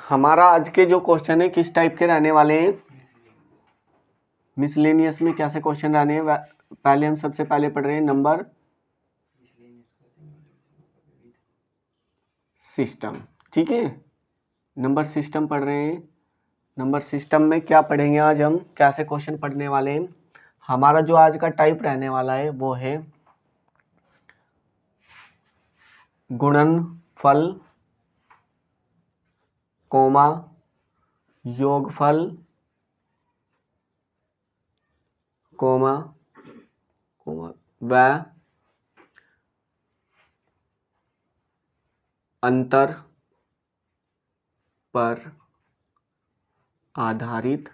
हमारा आज के जो क्वेश्चन है किस टाइप के रहने वाले हैं, मिसलेनियस में कैसे क्वेश्चन रहने हैं। पहले हम सबसे पहले पढ़ रहे हैं नंबर सिस्टम। ठीक है, नंबर सिस्टम पढ़ रहे हैं। नंबर सिस्टम में क्या पढ़ेंगे आज हम, कैसे क्वेश्चन पढ़ने वाले हैं। हमारा जो आज का टाइप रहने वाला है वो है गुणनफल, कोमा, योगफल, कोमा कोमा व अंतर पर आधारित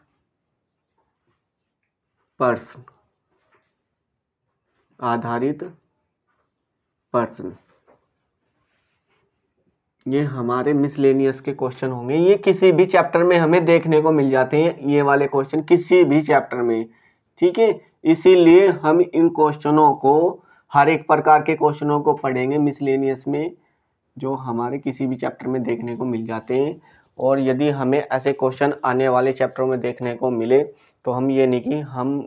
प्रश्न, ये हमारे मिसलेनियस के क्वेश्चन होंगे। ये किसी भी चैप्टर में हमें देखने को मिल जाते हैं, ये वाले क्वेश्चन किसी भी चैप्टर में। ठीक है, इसीलिए हम इन क्वेश्चनों को, हर एक प्रकार के क्वेश्चनों को पढ़ेंगे मिसलेनियस में, जो हमारे किसी भी चैप्टर में देखने को मिल जाते हैं। और यदि हमें ऐसे क्वेश्चन आने वाले चैप्टरों में देखने को मिले तो हम ये नहीं कि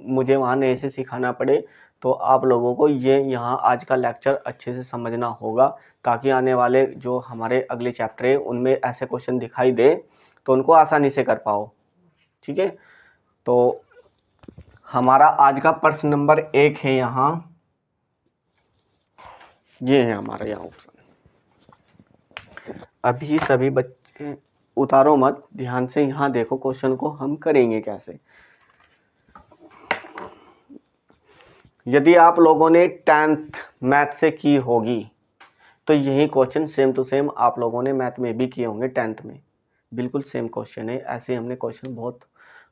मुझे वहाँ नए से सिखाना पड़े, तो आप लोगों को ये यहाँ आज का लेक्चर अच्छे से समझना होगा, ताकि आने वाले जो हमारे अगले चैप्टर है उनमें ऐसे क्वेश्चन दिखाई दे तो उनको आसानी से कर पाओ। ठीक है, तो हमारा आज का प्रश्न नंबर 1 है, यहाँ ये है हमारा यहाँ ऑप्शन। अभी सभी बच्चे उतारो मत, ध्यान से यहाँ देखो क्वेश्चन को हम करेंगे कैसे। यदि आप लोगों ने 10th मैथ से की होगी तो यही क्वेश्चन सेम टू सेम आप लोगों ने मैथ में भी किए होंगे। 10th में बिल्कुल सेम क्वेश्चन है, ऐसे हमने क्वेश्चन बहुत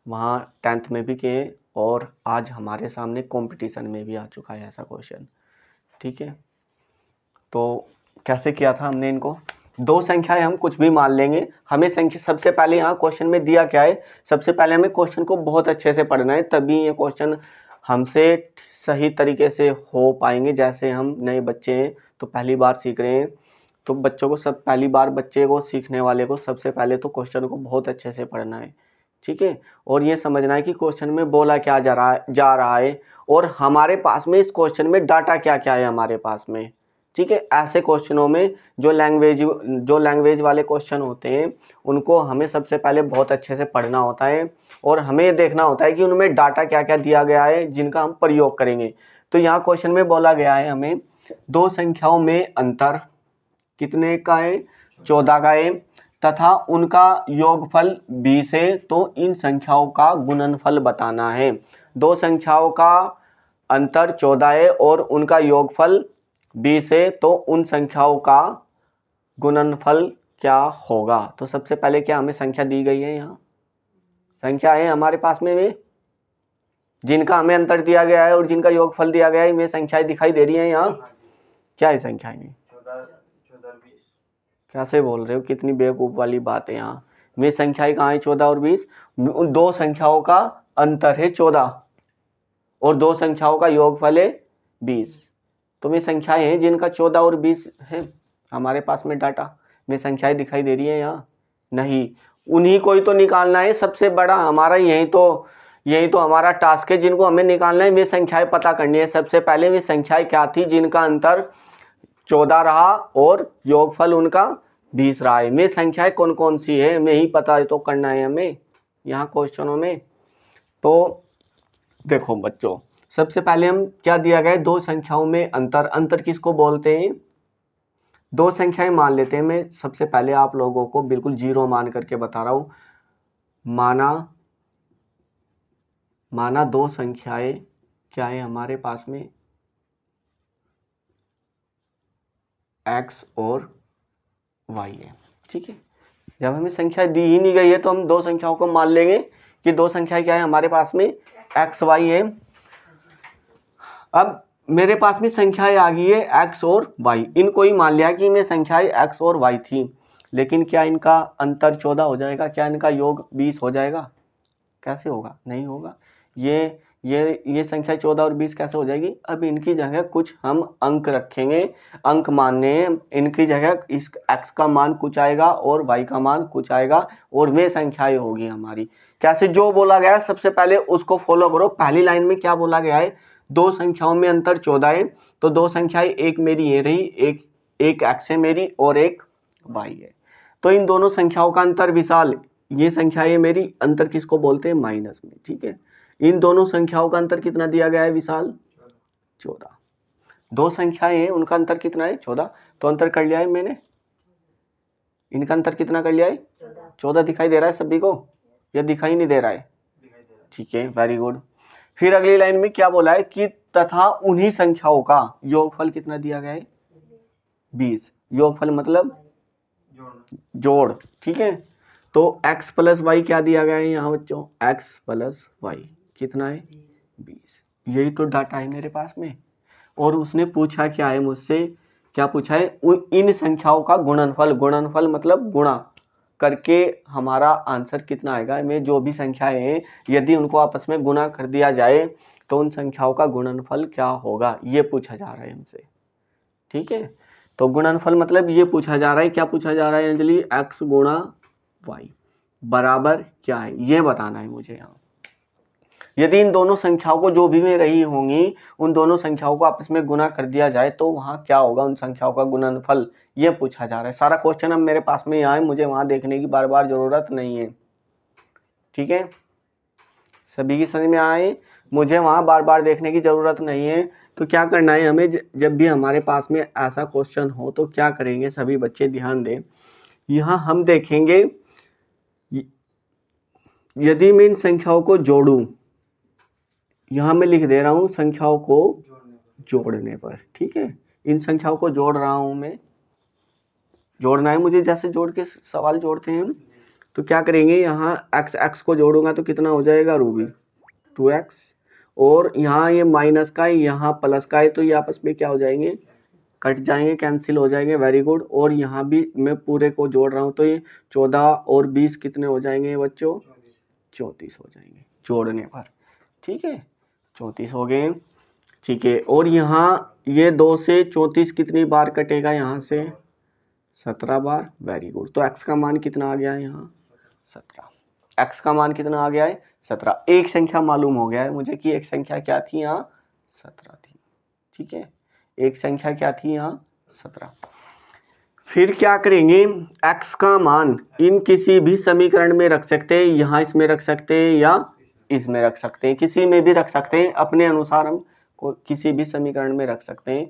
वहाँ 10th में भी किए और आज हमारे सामने कंपटीशन में भी आ चुका है ऐसा क्वेश्चन। ठीक है, तो कैसे किया था हमने इनको, दो संख्याएं हम कुछ भी मान लेंगे। हमें संख्या सबसे पहले यहाँ क्वेश्चन में दिया क्या है, सबसे पहले हमें क्वेश्चन को बहुत अच्छे से पढ़ना है, तभी ये क्वेश्चन हमसे सही तरीके से हो पाएंगे। जैसे हम नए बच्चे हैं तो पहली बार सीख रहे हैं, तो बच्चों को सब पहली बार बच्चे को सीखने वाले को सबसे पहले तो क्वेश्चन को बहुत अच्छे से पढ़ना है। ठीक है, और ये समझना है कि क्वेश्चन में बोला क्या जा रहा है और हमारे पास में इस क्वेश्चन में डाटा क्या क्या है हमारे पास में। ठीक है, ऐसे क्वेश्चनों में जो लैंग्वेज वाले क्वेश्चन होते हैं उनको हमें सबसे पहले बहुत अच्छे से पढ़ना होता है और हमें ये देखना होता है कि उनमें डाटा क्या क्या दिया गया है जिनका हम प्रयोग करेंगे। तो यहाँ क्वेश्चन में बोला गया है हमें दो संख्याओं में अंतर कितने का है, 14 का है, तथा उनका योगफल 20 है, तो इन संख्याओं का गुणनफल बताना है। दो संख्याओं का अंतर 14 है और उनका योगफल 20 है, तो उन संख्याओं का गुणनफल क्या होगा। तो सबसे पहले क्या हमें संख्या दी गई है, यहाँ संख्या है हमारे पास में जिनका हमें अंतर दिया गया है और जिनका योगफल दिया गया है, वे संख्याएं दिखाई दे रही हैं यहाँ। क्या है संख्याएं, कैसे बोल रहे हो, कितनी बेवकूफ वाली बात है। यहाँ वे संख्याएं कहाँ है, 14 और 20। दो संख्याओं का अंतर है 14 और दो संख्याओं का योगफल है 20, तो वे संख्याएं हैं जिनका 14 और 20 है हमारे पास में डाटा। वे संख्याएं दिखाई दे रही है यहाँ, नहीं, उन्हीं को ही तो निकालना है। सबसे बड़ा हमारा यही तो हमारा टास्क है, जिनको हमें निकालना है। वे संख्याएं पता करनी है सबसे पहले, वे संख्याएं क्या थी जिनका अंतर 14 रहा और योगफल उनका 20 रहा है। वे संख्याएं कौन कौन सी है हमें ही पता है, तो करना है हमें यहाँ क्वेश्चनों में। तो देखो बच्चों, सबसे पहले हम क्या दिया गया है, दो संख्याओं में अंतर किसको बोलते हैं, दो संख्याएं मान लेते हैं। मैं सबसे पहले आप लोगों को बिल्कुल जीरो मान करके बता रहा हूं। माना दो संख्याएं क्या है हमारे पास में, x और y है। ठीक है, जब हमें संख्या दी ही नहीं गई है तो हम दो संख्याओं को मान लेंगे कि दो संख्याएं क्या है हमारे पास में, x y है। अब मेरे पास में संख्याएं आ गई है x और y, इनको ही मान लिया कि इनमें संख्याएं x और y थी, लेकिन क्या इनका अंतर 14 हो जाएगा, क्या इनका योग 20 हो जाएगा, कैसे होगा, नहीं होगा। ये संख्या 14 और 20 कैसे हो जाएगी? अब इनकी जगह कुछ हम अंक रखेंगे, अंक मानने इनकी जगह इस x का मान कुछ आएगा और y का मान कुछ आएगा और वे संख्याएं होगी हमारी। कैसे? जो बोला गया है सबसे पहले उसको फॉलो करो। पहली लाइन में क्या बोला गया है? दो संख्याओं में अंतर 14 है, तो दो संख्याएं, एक मेरी ये रही, एक x है मेरी और एक y है, तो इन दोनों संख्याओं का अंतर विशाल, ये संख्या है मेरी, अंतर किसको बोलते हैं? माइनस में। ठीक है, इन दोनों संख्याओं का अंतर कितना दिया गया है विशाल? 14। दो संख्याएं हैं उनका अंतर कितना है? 14। तो अंतर कर लिया है मैंने, इनका अंतर कितना कर लिया है? 14 दिखाई दे रहा है सभी को या दिखाई नहीं दे रहा है? ठीक है, वेरी गुड। फिर अगली लाइन में क्या बोला है कि तथा उन्हीं संख्याओं का योगफल कितना दिया गया है? 20। योगफल मतलब जोड़। ठीक है, तो x प्लस वाई क्या दिया गया है यहाँ बच्चों? x प्लस वाई कितना है? 20। यही तो डाटा है मेरे पास में। और उसने पूछा क्या है मुझसे? क्या पूछा है? इन संख्याओं का गुणनफल। गुणनफल मतलब गुणा करके हमारा आंसर कितना आएगा? में जो भी संख्याएं हैं यदि उनको आपस में गुणा कर दिया जाए तो उन संख्याओं का गुणनफल क्या होगा, ये पूछा जा रहा है हमसे। ठीक है, तो गुणनफल मतलब ये पूछा जा रहा है। क्या पूछा जा रहा है अंजलि? x गुणा y बराबर क्या है, ये बताना है मुझे यहाँ। यदि इन दोनों संख्याओं को, जो भी में रही होंगी, उन दोनों संख्याओं को आपस में गुना कर दिया जाए तो वहां क्या होगा? उन संख्याओं का गुणनफल, ये पूछा जा रहा है। सारा क्वेश्चन अब मेरे पास में यहाँ है, मुझे वहां देखने की बार बार जरूरत नहीं है। ठीक है, सभी की समझ में आए? मुझे वहां बार बार देखने की जरूरत नहीं है। तो क्या करना है हमें? जब भी हमारे पास में ऐसा क्वेश्चन हो तो क्या करेंगे? सभी बच्चे ध्यान दें, यहाँ हम देखेंगे यदि मैं इन संख्याओं को जोड़ूं, यहाँ मैं लिख दे रहा हूं संख्याओं को जोड़ने पर। ठीक है, इन संख्याओं को जोड़ रहा हूं मैं, जोड़ना है मुझे, जैसे जोड़ के सवाल जोड़ते हैं हम। तो क्या करेंगे? यहाँ x को जोड़ूंगा तो कितना हो जाएगा रूबी? 2x। और यहाँ ये माइनस का है, यहाँ प्लस का है, तो ये आपस में क्या हो जाएंगे? कट जाएंगे, कैंसिल हो जाएंगे। Very good. और यहाँ भी मैं पूरे को जोड़ रहा हूँ तो ये 14 और 20 कितने हो जाएंगे बच्चों? 34 हो जाएंगे जोड़ने पर। ठीक है, 34 हो गए। ठीक है, और यहाँ ये 2 से 34 कितनी बार कटेगा? यहाँ से 17 बार। Very good. तो x का मान कितना आ गया है यहाँ? 17। x का मान कितना आ गया है? 17। एक संख्या मालूम हो गया है मुझे कि एक संख्या क्या थी यहाँ? 17 थी। ठीक है, एक संख्या क्या थी यहाँ? 17। फिर क्या करेंगे? x का मान इन किसी भी समीकरण में रख सकते हैं, यहाँ इसमें रख सकते हैं या इसमें रख सकते हैं, किसी में भी रख सकते हैं, अपने अनुसार हम किसी भी समीकरण में रख सकते हैं।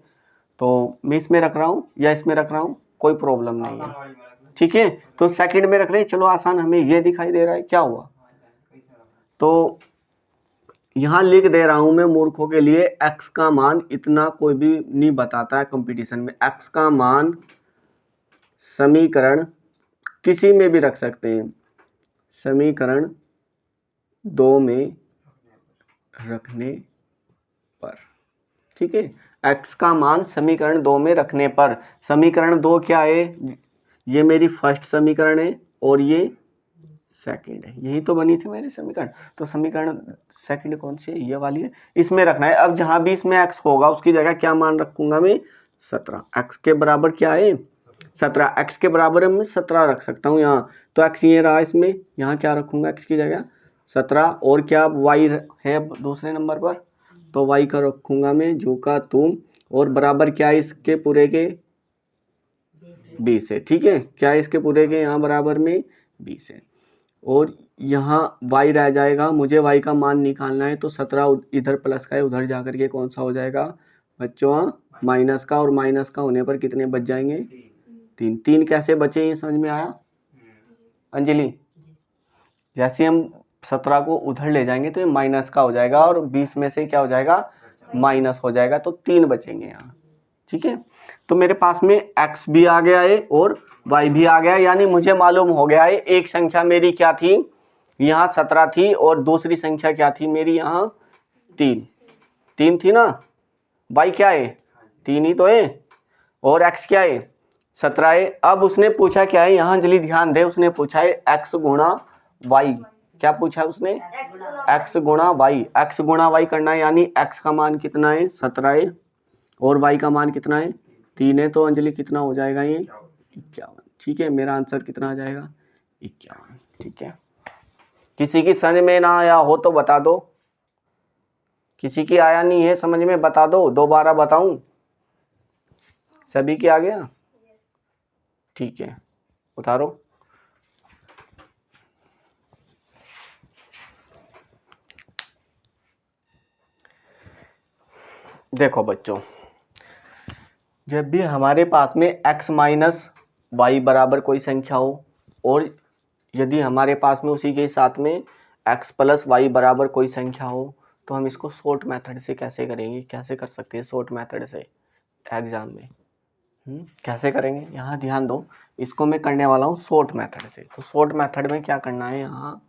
तो मैं इसमें रख रहा हूँ या इसमें रख रहा हूँ, कोई प्रॉब्लम नहीं है। ठीक है, तो सेकंड में रख रहे हैं। चलो आसान, हमें ये दिखाई दे रहा है, क्या हुआ? तो यहाँ लिख दे रहा हूं मैं मूर्खों के लिए, x का मान इतना कोई भी नहीं बताता है कंपटीशन में। x का मान समीकरण किसी में भी रख सकते हैं, समीकरण 2 में रखने पर। ठीक है, x का मान समीकरण 2 में रखने पर। समीकरण 2 क्या है? ये मेरी फर्स्ट समीकरण है और ये सेकंड है, यही तो बनी थी मेरी समीकरण। तो समीकरण सेकंड कौन सी है? ये वाली है, इसमें रखना है। अब जहां भी इसमें x होगा उसकी जगह क्या मान रखूंगा मैं? 17। x के बराबर क्या है? 17। x के बराबर मैं 17 रख सकता हूँ यहाँ। तो x ये रहा, इसमें यहाँ क्या रखूंगा x की जगह? 17। और क्या y है दूसरे नंबर पर? तो y का रखूंगा मैं जू का तुम, और बराबर क्या है इसके पूरे के? 20 है। ठीक है, क्या है इसके पूरे के? यहाँ बराबर में 20 है। और यहाँ y रह जाएगा, मुझे y का मान निकालना है। तो 17 इधर प्लस का है, उधर जाकर के कौन सा हो जाएगा बच्चों? माइनस का। और माइनस का होने पर कितने बच जाएंगे? 3। 3 कैसे बचे, ये समझ में आया अंजलि? जैसे हम 17 को उधर ले जाएंगे तो ये माइनस का हो जाएगा और 20 में से क्या हो जाएगा? माइनस हो जाएगा, तो 3 बचेंगे यहाँ। ठीक है, तो मेरे पास में x भी आ गया है और y भी आ गया, यानी मुझे मालूम हो गया है एक संख्या मेरी क्या थी यहाँ? 17 थी, और दूसरी संख्या क्या थी मेरी यहाँ? 3 थी ना। y क्या है? 3 ही तो है। और x क्या है? 17 है। अब उसने पूछा क्या है यहाँ? अंजलि ध्यान दे, उसने पूछा है x गुणा y। क्या पूछा उसने, x गुणा वाई, x गुणा वाई करना है, यानी x का मान कितना है 17 है और y का मान कितना है 3 है। तो अंजलि कितना हो जाएगा ये 51। ठीक है, मेरा आंसर कितना आ जाएगा 51। ठीक है, किसी की समझ में ना आया हो तो बता दो, किसी की आया नहीं है समझ में बता दो, दोबारा बताऊं, सभी की आ गया। ठीक है, उतारो। देखो बच्चों, जब भी हमारे पास में x माइनस वाई बराबर कोई संख्या हो और यदि हमारे पास में उसी के साथ में x प्लस वाई बराबर कोई संख्या हो तो हम इसको शॉर्ट मेथड से कैसे करेंगे, कैसे कर सकते हैं शॉर्ट मेथड से एग्जाम में। कैसे करेंगे, यहाँ ध्यान दो, इसको मैं करने वाला हूँ शॉर्ट मेथड से। तो शॉर्ट मेथड में क्या करना है, यहाँ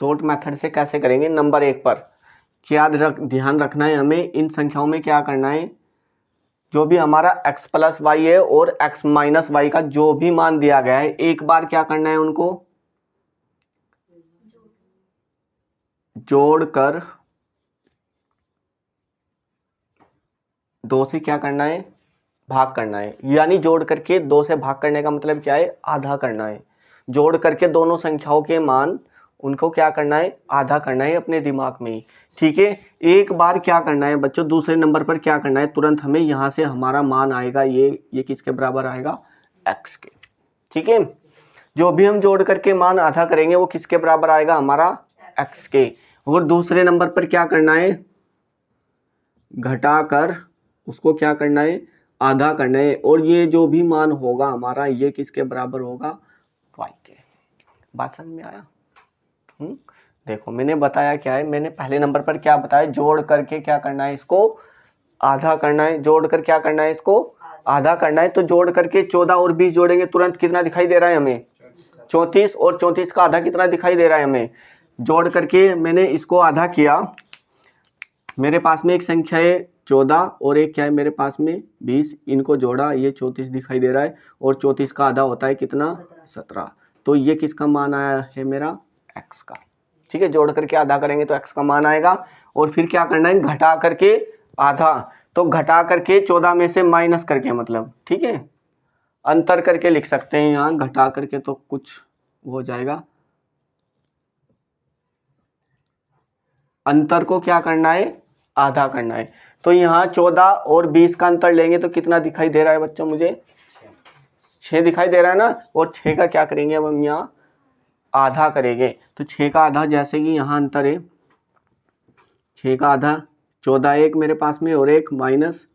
शॉर्ट मेथड से कैसे करेंगे, नंबर 1 पर क्या ध्यान रखना है हमें, इन संख्याओं में क्या करना है, जो भी हमारा x प्लस वाई है और x माइनस वाई का जो भी मान दिया गया है, एक बार क्या करना है उनको जोड़कर 2 से क्या करना है भाग करना है। यानी जोड़ करके 2 से भाग करने का मतलब क्या है, आधा करना है। जोड़ करके दोनों संख्याओं के मान उनको क्या करना है, आधा करना है अपने दिमाग में ही। ठीक है, एक बार क्या करना है बच्चों, दूसरे नंबर पर क्या करना है, तुरंत हमें यहाँ से हमारा मान आएगा ये किसके बराबर आएगा, x के। ठीक है, जो भी हम जोड़ करके मान आधा करेंगे वो किसके बराबर आएगा, हमारा x के। और दूसरे नंबर पर क्या करना है, घटाकर उसको क्या करना है, आधा करना है। और ये जो भी मान होगा हमारा ये किसके बराबर होगा, y के। बात समझ में आया। देखो मैंने बताया क्या है, मैंने पहले नंबर पर क्या बताया, जोड़ करके क्या करना है, इसको आधा करना है। जोड़ कर क्या करना है, इसको आधा करना है। तो जोड़ करके 14 और 20 जोड़ेंगे तुरंत कितना दिखाई दे रहा है हमें, 34। और 34 का आधा कितना दिखाई दे रहा है हमें। जोड़ करके मैंने इसको आधा किया, मेरे पास में एक संख्या है 14 और एक क्या है मेरे पास में 20, इनको जोड़ा ये 34 दिखाई दे रहा है। और 34 का आधा होता है कितना, 17। तो ये किसका मान आया है, मेरा x का। ठीक है, जोड़ करके आधा करेंगे तो x का मान आएगा। और फिर क्या करना है, घटा करके आधा, तो घटा करके 14 में से माइनस करके मतलब, ठीक है, अंतर करके लिख सकते हैं यहाँ, घटा करके तो कुछ हो जाएगा, अंतर को क्या करना है, आधा करना है। तो यहाँ 14 और 20 का अंतर लेंगे तो कितना दिखाई दे रहा है बच्चों, मुझे 6 दिखाई दे रहा है ना। और 6 का क्या करेंगे अब हम यहाँ आधा करेंगे। तो 6 का आधा, जैसे कि यहाँ अंतर है 6 का आधा, 14 एक मेरे पास में और एक माइनस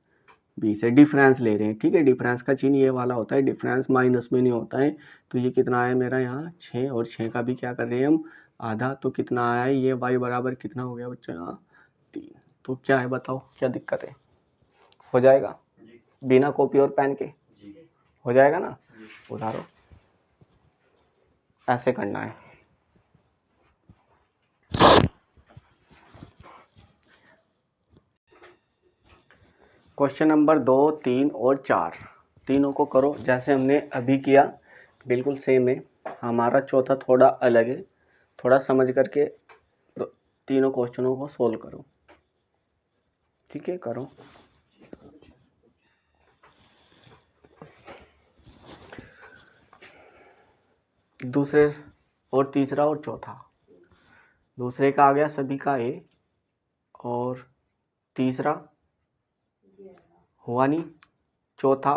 20 है, डिफरेंस ले रहे हैं। ठीक है, डिफरेंस का चिन्ह ये वाला होता है, डिफरेंस माइनस में नहीं होता है। तो ये कितना आया मेरा यहाँ 6, और 6 का भी क्या कर रहे हैं हम आधा। तो कितना आया है, ये y बराबर कितना हो गया बच्चों यहाँ 3। तो क्या है बताओ, क्या दिक्कत है, हो जाएगा बिना कॉपी और पेन के, हो जाएगा ना। उधारो, ऐसे करना है। क्वेश्चन नंबर 2, 3 और 4 तीनों को करो जैसे हमने अभी किया, बिल्कुल सेम है। हमारा चौथा थोड़ा अलग है, थोड़ा समझ करके तीनों क्वेश्चनों को सोल्व करो। ठीक है, करो। दूसरे और तीसरा और चौथा, दूसरे का आ गया सभी का ए, और तीसरा हुआ नहीं, चौथा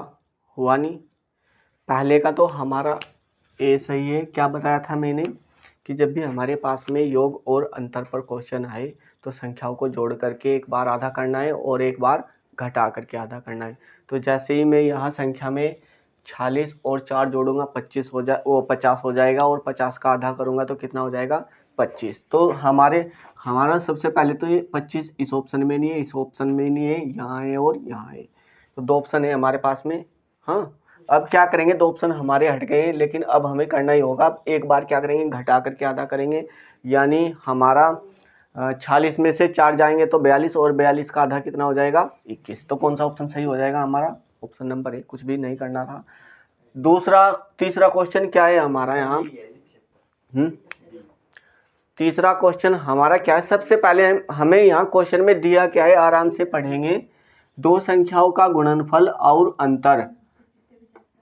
हुआ नहीं। पहले का तो हमारा ए सही है। क्या बताया था मैंने कि जब भी हमारे पास में योग और अंतर पर क्वेश्चन आए तो संख्याओं को जोड़ करके एक बार आधा करना है और एक बार घटा करके आधा करना है। तो जैसे ही मैं यहाँ संख्या में 46 और 4 जोड़ूंगा 25 हो जाए, वो 50 हो जाएगा, और 50 का आधा करूंगा तो कितना हो जाएगा 25। तो हमारा सबसे पहले तो ये 25 इस ऑप्शन में नहीं है, इस ऑप्शन में नहीं है, यहाँ है और यहाँ है। तो 2 ऑप्शन है हमारे पास में। हाँ, अब क्या करेंगे, 2 ऑप्शन हमारे हट गए, लेकिन अब हमें करना ही होगा। अब एक बार क्या करेंगे, घटा करके आधा करेंगे। यानी हमारा 46 में से 4 जाएंगे तो 42, और 42 का आधा कितना हो जाएगा 21। तो कौन सा ऑप्शन सही हो जाएगा हमारा, ऑप्शन नंबर ए, कुछ भी नहीं करना था। तीसरा क्वेश्चन क्या है हमारा यहाँ? तीसरा क्वेश्चन हमारा क्या है? सबसे पहले हमें यहाँ क्वेश्चन में दिया क्या है, आराम से पढ़ेंगे। दो संख्याओं का गुणनफल और अंतर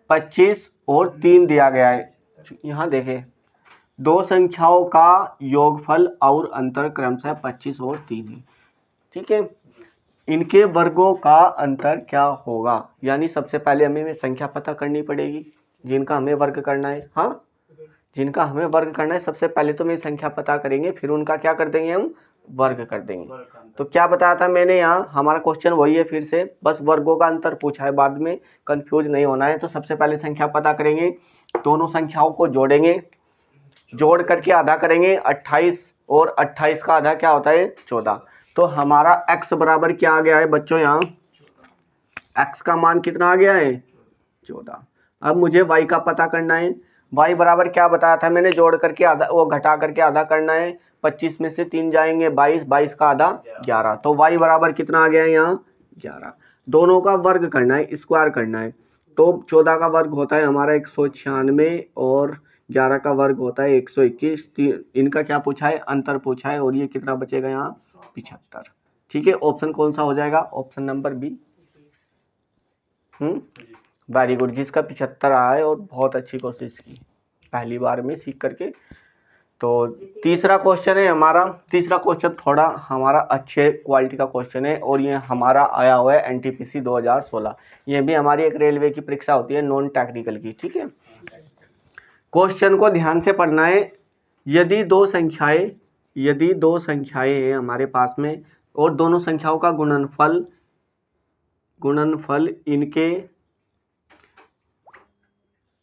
25 और 3 दिया गया है। यहाँ देखें, दो संख्याओं का योगफल और अंतर क्रमशः 25 और 3 है। ठीक है, इनके वर्गों का अंतर क्या होगा? यानी सबसे पहले हमें संख्या पता करनी पड़ेगी जिनका हमें वर्ग करना है। हाँ, जिनका हमें वर्ग करना है, सबसे पहले तो मैं संख्या पता करेंगे, फिर उनका क्या कर देंगे, हम वर्ग कर देंगे। तो क्या बताया था मैंने यहाँ? हमारा क्वेश्चन वही है, फिर से बस वर्गों का अंतर पूछा है, बाद में कंफ्यूज नहीं होना है। तो सबसे पहले संख्या पता करेंगे, दोनों संख्याओं को जोड़ेंगे, जोड़ करके आधा करेंगे 28, और 28 का आधा क्या होता है, 14। तो हमारा x बराबर क्या आ गया है बच्चों? यहाँ x का मान कितना आ गया है, 14। अब मुझे y का पता करना है। y बराबर क्या बताया था मैंने? जोड़ करके आधा, वो घटा करके आधा करना है। 25 में से 3 जाएंगे 22, 22 का आधा 11। तो y बराबर कितना आ गया है यहाँ, 11। दोनों का वर्ग करना है, स्क्वायर करना है। तो 14 का वर्ग होता है हमारा 196 और 11 का वर्ग होता है 121। इनका क्या पूछा है, अंतर पूछा है, और ये कितना बचेगा यहाँ, 75। ठीक है, ऑप्शन कौन सा हो जाएगा? Option number B. Very good, जिसका 75 आया है और बहुत अच्छी कोशिश की पहली बार में सीख करके। तो तीसरा क्वेश्चन है हमारा। तीसरा क्वेश्चन थोड़ा हमारा अच्छे क्वालिटी का क्वेश्चन है, और ये हमारा आया हुआ है एनटीपीसी 2016। ये भी हमारी एक रेलवे की परीक्षा होती है, नॉन टेक्निकल की। ठीक है, क्वेश्चन को ध्यान से पढ़ना है। यदि दो संख्याएं हैं हमारे पास में, और दोनों संख्याओं का गुणनफल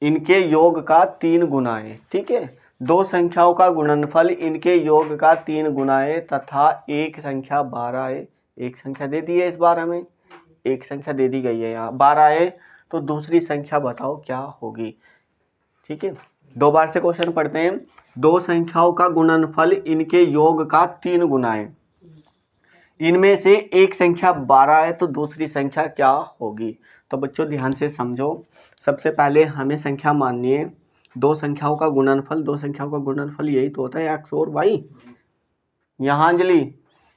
इनके योग का 3 गुना है। ठीक है, दो संख्याओं का गुणनफल इनके योग का 3 गुना है, तथा एक संख्या 12 है। एक संख्या दे दी है, इस बार हमें एक संख्या दे दी गई है, यहाँ 12 है। तो दूसरी संख्या बताओ क्या होगी? ठीक है, दो बार से क्वेश्चन पढ़ते हैं। दो संख्याओं का गुणनफल इनके योग का 3 गुना है, इनमें से एक संख्या 12 है, तो दूसरी संख्या क्या होगी? तो बच्चों ध्यान से समझो। सबसे पहले हमें संख्या माननी है, दो संख्याओं का गुणनफल यही तो होता है x और y। यहाँ अंजलि,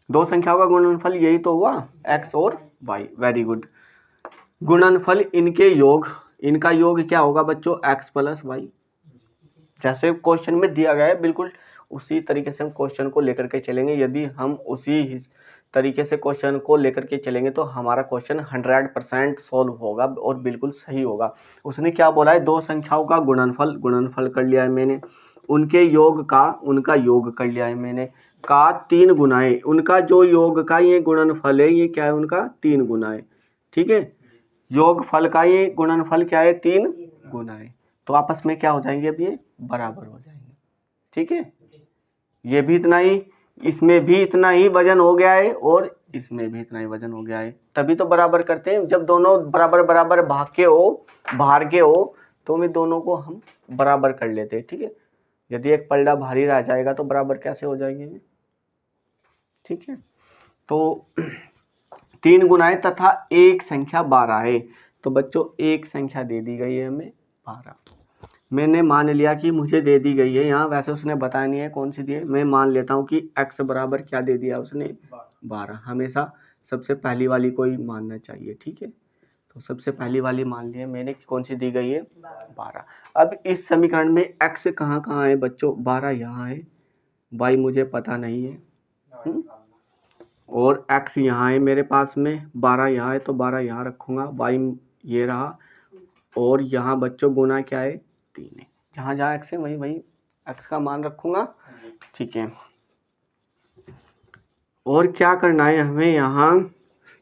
दो संख्याओं का गुणनफल यही तो हुआ, x और y। Very good. गुणनफल इनके योग, इनका योग क्या होगा बच्चों, x प्लस वाई। जैसे क्वेश्चन में दिया गया है, बिल्कुल उसी तरीके से हम क्वेश्चन को लेकर के चलेंगे। यदि हम उसी तरीके से क्वेश्चन को लेकर के चलेंगे तो हमारा क्वेश्चन 100% सॉल्व होगा और बिल्कुल सही होगा। उसने क्या बोला है, दो संख्याओं का गुणनफल कर लिया है मैंने, उनके योग का, उनका योग कर लिया है मैंने, का 3 गुना है। उनका जो योग का ये गुणनफल है, ये क्या है, उनका 3 गुना है। ठीक है, योग फल का ये गुणनफल क्या है, 3 गुना है। तो आपस में क्या हो जाएंगे, अब ये बराबर हो जाएंगे। ठीक है, ये भी इतना ही, इसमें भी इतना ही वजन हो गया है, और इसमें भी इतना ही वजन हो गया है। तभी तो बराबर करते हैं, जब दोनों बराबर बराबर भाग के हो तो मैं दोनों को हम बराबर कर लेते हैं। ठीक है, यदि एक पलड़ा भारी रह जाएगा तो बराबर कैसे हो जाएंगे? ठीक है, तो 3 गुना है तथा एक संख्या 12 है। तो बच्चों एक संख्या दे दी गई है हमें 12। मैंने मान लिया कि मुझे दे दी गई है यहाँ, वैसे उसने बताया नहीं है कौन सी दी है। मैं मान लेता हूँ कि x बराबर क्या दे दिया उसने, 12। हमेशा सबसे पहली वाली को ही मानना चाहिए। ठीक है, तो सबसे पहली वाली मान लिया मैंने, कौन सी दी गई है, 12। अब इस समीकरण में x कहाँ कहाँ है बच्चों, 12 यहाँ है, y मुझे पता नहीं है, और x यहाँ है मेरे पास में, 12 यहाँ है, तो 12 यहाँ रखूँगा, y ये रहा, और यहाँ बच्चों गुना क्या है, 3 है। जहाँ जहाँ x है वहीं वहीं x का मान रखूँगा। ठीक है, और क्या करना है हमें यहाँ,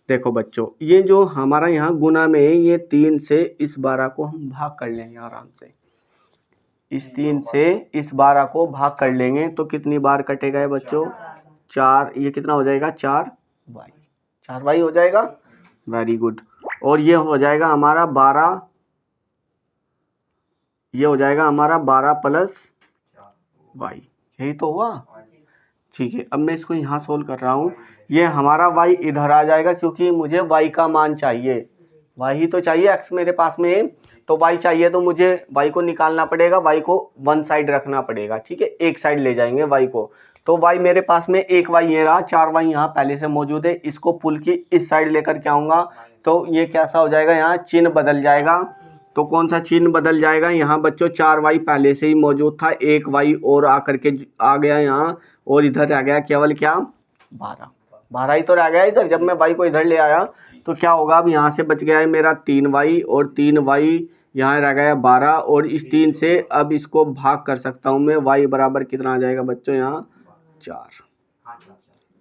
देखो बच्चों, ये जो हमारा यहाँ गुना में है, ये 3 से इस 12 को हम भाग कर लेंगे आराम से। इस 3 से इस 12 को भाग कर लेंगे तो कितनी बार कटेगा ये बच्चों, 4। ये कितना हो जाएगा, 4y हो जाएगा। Very good. और ये हो जाएगा हमारा 12, ये हो जाएगा हमारा 12 प्लस y, यही तो हुआ। ठीक है, अब मैं इसको यहाँ सोल्व कर रहा हूँ। ये हमारा y इधर आ जाएगा क्योंकि मुझे y का मान चाहिए। y ही तो चाहिए, x मेरे पास में है, तो y चाहिए तो मुझे y को निकालना पड़ेगा, y को वन साइड रखना पड़ेगा, ठीक है, एक साइड ले जाएंगे y को। तो y मेरे पास में एक y ये रहा, 4y यहाँ पहले से मौजूद है, इसको पुल की इस साइड लेकर के आऊँगा तो ये कैसा हो जाएगा, यहाँ चिन्ह बदल जाएगा। तो कौन सा चिन्ह बदल जाएगा, यहाँ बच्चों 4y पहले से ही मौजूद था, एक y और आकर के आ गया यहाँ, और इधर आ गया केवल क्या, 12 ही तो रह गया इधर। जब मैं y को इधर ले आया तो क्या होगा, अब यहाँ से बच गया है मेरा 3y, और 3y यहाँ रह गया 12, और इस 3 से अब इसको भाग कर सकता हूँ मैं, y बराबर कितना आ जाएगा बच्चों, यहाँ 4।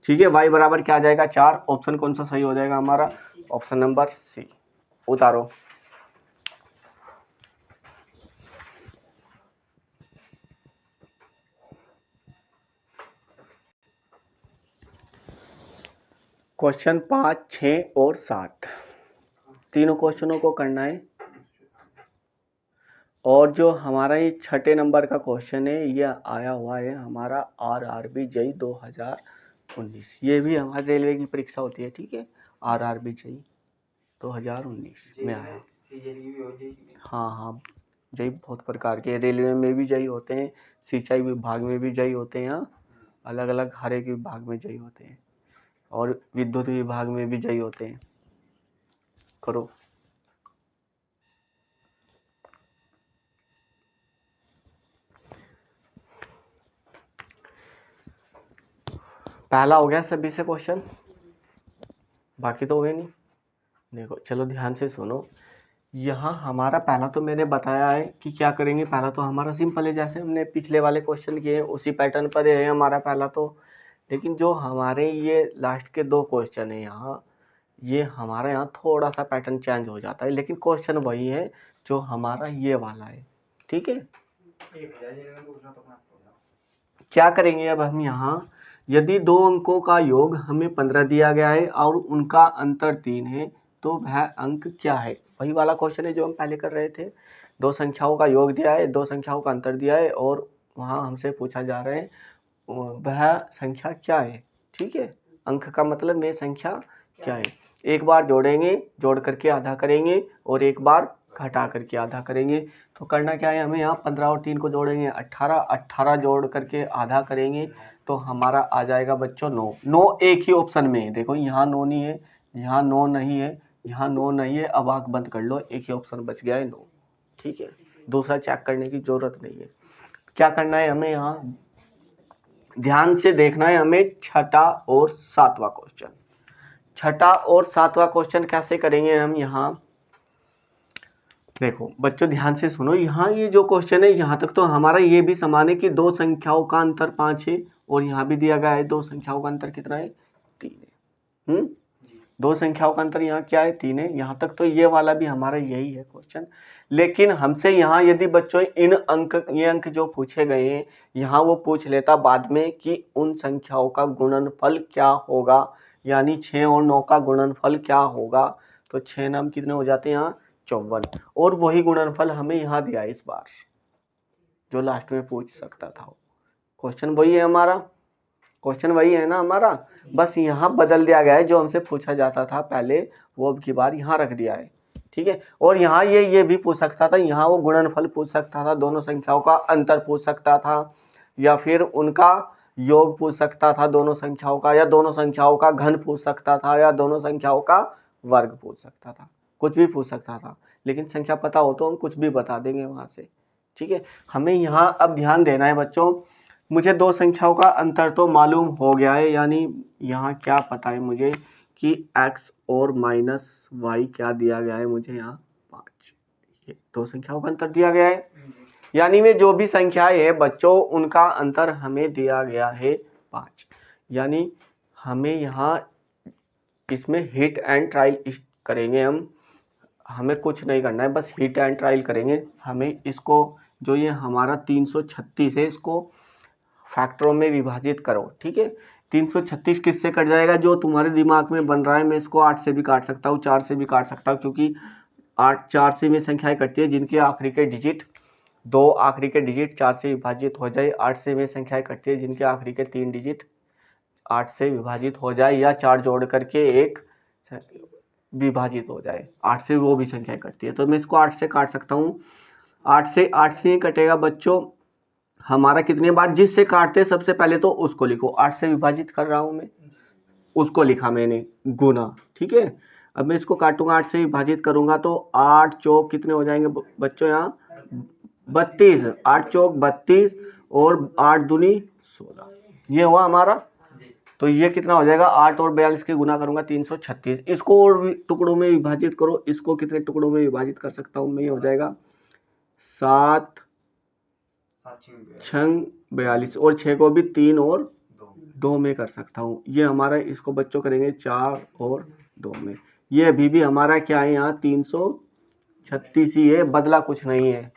ठीक है, y बराबर क्या आ जाएगा, 4। ऑप्शन कौन सा सही हो जाएगा हमारा, ऑप्शन नंबर सी। उतारो। क्वेश्चन 5, 6 और 7 तीनों क्वेश्चनों को करना है। और जो हमारा ये छठे नंबर का क्वेश्चन है, ये आया हुआ है हमारा RRB JEE 2019। ये भी हमारे रेलवे की परीक्षा होती है, ठीक है, RRB JEE 2019 में आया। हाँ हाँ, JEE बहुत प्रकार के, रेलवे में भी JEE होते हैं, सिंचाई विभाग में भी JEE होते हैं, अलग अलग हर एक विभाग में JEE होते हैं, और विद्युत विभाग में भी JEE होते हैं। करो। पहला हो गया सभी से क्वेश्चन, बाकी तो हुए नहीं। देखो चलो ध्यान से सुनो, यहाँ हमारा पहला तो मैंने बताया है कि क्या करेंगे। पहला तो हमारा सिंपल है, जैसे हमने पिछले वाले क्वेश्चन किए उसी पैटर्न पर है हमारा पहला तो। लेकिन जो हमारे ये लास्ट के 2 क्वेश्चन है यहाँ, ये हमारा यहाँ थोड़ा सा पैटर्न चेंज हो जाता है, लेकिन क्वेश्चन वही है जो हमारा ये वाला है, ठीक है। क्या करेंगे अब हम यहाँ, यदि 2 अंकों का योग हमें 15 दिया गया है और उनका अंतर 3 है, तो वह अंक क्या है। वही वाला क्वेश्चन है जो हम पहले कर रहे थे। 2 संख्याओं का योग दिया है, 2 संख्याओं का अंतर दिया है, और वहाँ हमसे पूछा जा रहा है वह संख्या क्या है, ठीक है। अंक का मतलब में संख्या क्या है। एक बार जोड़ेंगे, जोड़ करके आधा करेंगे, और एक बार घटा करके आधा करेंगे। तो करना क्या है, हमें यहाँ 15 और 3 को जोड़ेंगे 18, 18 जोड़ करके आधा करेंगे तो हमारा आ जाएगा बच्चों 9। 9 एक ही ऑप्शन में है, देखो यहाँ 9 नहीं है, यहाँ 9 नहीं है, यहाँ 9 नहीं है। अब आँख बंद कर लो, एक ही ऑप्शन बच गया है 9, ठीक है। दूसरा चेक करने की जरूरत नहीं है। क्या करना है हमें, यहाँ ध्यान से देखना है हमें छठा और सातवां क्वेश्चन। छठा और सातवां क्वेश्चन कैसे करेंगे हम, यहाँ देखो बच्चों ध्यान से सुनो। यहाँ ये जो क्वेश्चन है यहाँ तक तो हमारा ये भी समान है कि 2 संख्याओं का अंतर 5 है, और यहाँ भी दिया गया है 2 संख्याओं का अंतर कितना है, 3 है। 2 संख्याओं का अंतर यहाँ क्या है, 3 है। यहाँ तक तो ये वाला भी हमारा यही है क्वेश्चन। लेकिन हमसे यहाँ यदि बच्चों इन अंक, ये अंक जो पूछे गए हैं, यहाँ वो पूछ लेता बाद में कि उन संख्याओं का गुणनफल क्या होगा, यानी 6 और 9 का गुणनफल क्या होगा। तो 6 नाम कितने हो जाते हैं यहाँ, 54। और वही गुणनफल हमें यहाँ दिया है इस बार, जो लास्ट में पूछ सकता था। क्वेश्चन वही है हमारा, क्वेश्चन वही है ना हमारा, बस यहाँ बदल दिया गया है। जो हमसे पूछा जाता था पहले वो अब की बार यहाँ रख दिया है, ठीक है। और यहाँ ये भी पूछ सकता था, यहाँ वो गुणनफल पूछ सकता था, दोनों संख्याओं का अंतर पूछ सकता था, या फिर उनका योग पूछ सकता था दोनों संख्याओं का, या दोनों संख्याओं का घन पूछ सकता था, या दोनों संख्याओं का वर्ग पूछ सकता था, कुछ भी पूछ सकता था। लेकिन संख्या पता हो तो हम कुछ भी बता देंगे वहाँ से, ठीक है। हमें यहाँ अब ध्यान देना है बच्चों, मुझे 2 संख्याओं का अंतर तो मालूम हो गया है, यानी यहाँ क्या पता है मुझे कि x और -y क्या दिया गया है मुझे, यहाँ 5। ये 2 संख्याओं का अंतर दिया गया है, यानी में जो भी संख्याएं है बच्चों उनका अंतर हमें दिया गया है 5। यानी हमें यहाँ इसमें हिट एंड ट्रायल करेंगे हम, हमें कुछ नहीं करना है, बस हिट एंड ट्रायल करेंगे। हमें इसको, जो ये हमारा 336 है, इसको फैक्टरों में विभाजित करो, ठीक है। 336 किससे कट जाएगा, जो तुम्हारे दिमाग में बन रहा है। मैं इसको 8 से भी काट सकता हूँ, 4 से भी काट सकता हूँ, क्योंकि 8 4 से में संख्याएं कटती है जिनके आखिरी के डिजिट 2 आखिरी के डिजिट 4 से विभाजित हो जाए। 8 से में संख्याएं कटती है जिनके आखिरी के 3 डिजिट 8 से विभाजित हो जाए, या 4 जोड़ करके एक विभाजित हो जाए, 8 से वो भी संख्या कटती है, तो मैं इसको 8 से काट सकता हूँ। 8 से ही कटेगा बच्चों हमारा कितनी बार, जिससे काटते हैं सबसे पहले तो उसको लिखो, 8 से विभाजित कर रहा हूँ मैं, उसको लिखा मैंने गुना, ठीक है। अब मैं इसको काटूंगा, 8 से विभाजित करूंगा तो 8 चौक कितने हो जाएंगे बच्चों, यहाँ 32, 8 चौक 32 और 8 दूनी 16, ये हुआ हमारा। तो ये कितना हो जाएगा, 8 और 42 के गुना करूंगा 336, इसको और टुकड़ों में विभाजित करो, इसको कितने टुकड़ों में विभाजित कर सकता हूँ मैं, ये हो जाएगा 7 6 42 और 6 को भी 3 और 2 में कर सकता हूँ। ये हमारा, इसको बच्चों करेंगे 4 और 2 में, ये अभी भी हमारा क्या है यहाँ 336 ही है, बदला कुछ नहीं है,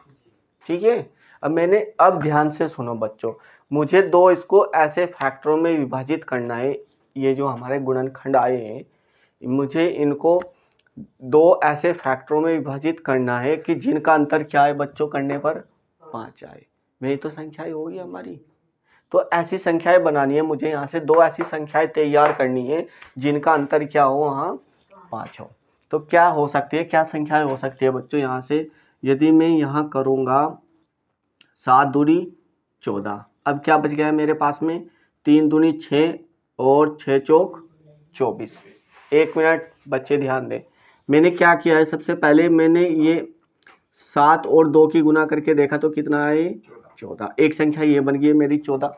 ठीक है। अब ध्यान से सुनो बच्चों, मुझे दो इसको ऐसे फैक्टरों में विभाजित करना है, ये जो हमारे गुणनखंड आए हैं मुझे इनको दो ऐसे फैक्टरों में विभाजित करना है कि जिनका अंतर क्या है बच्चों, करने पर 5 आए, वही तो संख्याएं होगी हमारी। तो ऐसी संख्याएं बनानी है मुझे, यहाँ से दो ऐसी संख्याएं तैयार करनी है जिनका अंतर क्या हो, वहाँ 5 हो। तो क्या हो सकती है, क्या संख्याएं हो सकती है बच्चों, यहाँ से यदि मैं यहाँ करूँगा 7 दूनी 14, अब क्या बच गया है मेरे पास में, 3 दूनी 6 और 6 चौक 24। 1 मिनट बच्चे ध्यान दें, मैंने क्या किया है, सबसे पहले मैंने ये 7 और 2 की गुना करके देखा तो कितना है 14, एक संख्या ये बन गई है मेरी 14,